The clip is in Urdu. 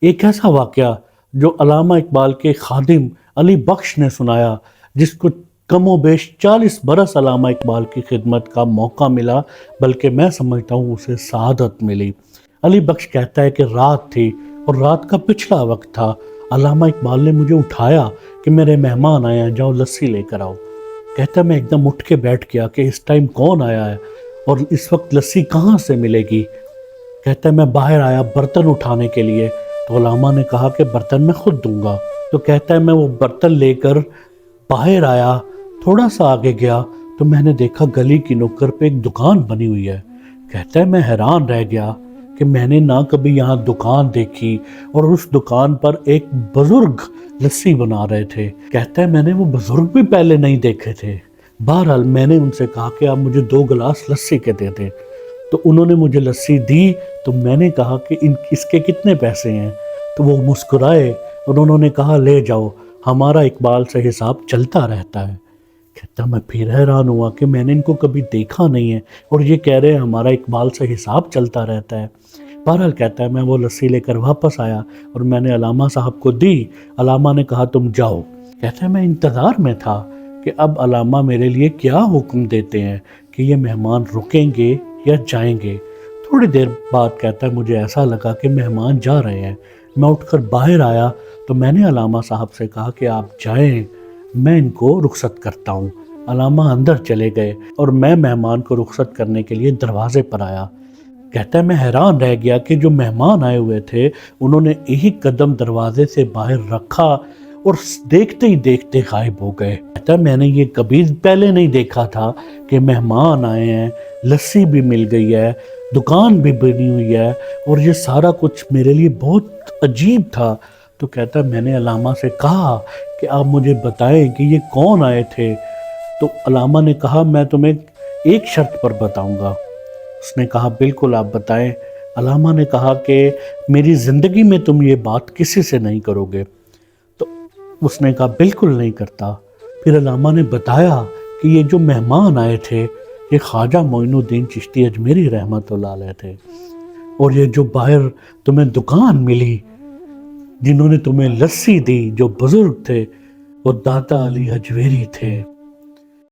ایک ایسا واقعہ جو علامہ اقبال کے خادم علی بخش نے سنایا، جس کو کم و بیش 40 برس علامہ اقبال کی خدمت کا موقع ملا، بلکہ میں سمجھتا ہوں اسے سعادت ملی۔ علی بخش کہتا ہے کہ رات تھی اور رات کا پچھلا وقت تھا۔ علامہ اقبال نے مجھے اٹھایا کہ میرے مہمان آئے ہیں، جاؤ لسی لے کر آؤ۔ کہتا ہے میں ایک دم اٹھ کے بیٹھ گیا کہ اس ٹائم کون آیا ہے اور اس وقت لسی کہاں سے ملے گی۔ کہتا ہے میں باہر آیا برتن اٹھانے کے لیے، تو علامہ نے کہا کہ برتن میں خود دوں گا۔ تو کہتا ہے میں وہ برتن لے کر باہر آیا، تھوڑا سا آگے گیا تو میں نے دیکھا گلی کی نکڑ پہ ایک دکان بنی ہوئی ہے۔ کہتا ہے میں حیران رہ گیا کہ میں نے نہ کبھی یہاں دکان دیکھی، اور اس دکان پر ایک بزرگ لسی بنا رہے تھے۔ کہتا ہے میں نے وہ بزرگ بھی پہلے نہیں دیکھے تھے۔ بہرحال میں نے ان سے کہا کہ آپ مجھے 2 گلاس لسی کے دے دیں، تو انہوں نے مجھے لسی دی۔ تو میں نے کہا کہ اس کے کتنے پیسے ہیں؟ تو وہ مسکرائے اور انہوں نے کہا لے جاؤ، ہمارا اقبال سے حساب چلتا رہتا ہے۔ کہتا میں پھر حیران ہوا کہ میں نے ان کو کبھی دیکھا نہیں ہے اور یہ کہہ رہے ہیں ہمارا اقبال سے حساب چلتا رہتا ہے۔ بہرحال کہتا ہے میں وہ لسی لے کر واپس آیا اور میں نے علامہ صاحب کو دی۔ علامہ نے کہا تم جاؤ۔ کہتا ہے میں انتظار میں تھا کہ اب علامہ میرے لیے کیا حکم دیتے ہیں، کہ یہ مہمان رکیں گے یا جائیں گے۔ تھوڑی دیر بعد کہتا ہے مجھے ایسا لگا کہ مہمان جا رہے ہیں۔ میں اٹھ کر باہر آیا تو میں نے علامہ صاحب سے کہا کہ آپ جائیں، میں ان کو رخصت کرتا ہوں۔ علامہ اندر چلے گئے اور میں مہمان کو رخصت کرنے کے لیے دروازے پر آیا۔ کہتا ہے میں حیران رہ گیا کہ جو مہمان آئے ہوئے تھے انہوں نے ایک قدم دروازے سے باہر رکھا اور دیکھتے ہی دیکھتے غائب ہو گئے۔ کہتا ہے میں نے یہ کبھی پہلے نہیں دیکھا تھا کہ مہمان آئے ہیں، لسی بھی مل گئی ہے، دکان بھی بنی ہوئی ہے، اور یہ سارا کچھ میرے لیے بہت عجیب تھا۔ تو کہتا ہے میں نے علامہ سے کہا کہ آپ مجھے بتائیں کہ یہ کون آئے تھے؟ تو علامہ نے کہا میں تمہیں ایک شرط پر بتاؤں گا۔ اس نے کہا بالکل آپ بتائیں۔ علامہ نے کہا کہ میری زندگی میں تم یہ بات کسی سے نہیں کرو گے۔ تو اس نے کہا بالکل نہیں کرتا۔ پھر علامہ نے بتایا کہ یہ جو مہمان آئے تھے یہ خواجہ معین الدین چشتی اجمیری رحمۃ اللہ علیہ تھے، اور یہ جو باہر تمہیں دکان ملی جنہوں نے تمہیں لسی دی جو بزرگ تھے وہ داتا علی اجمیری تھے۔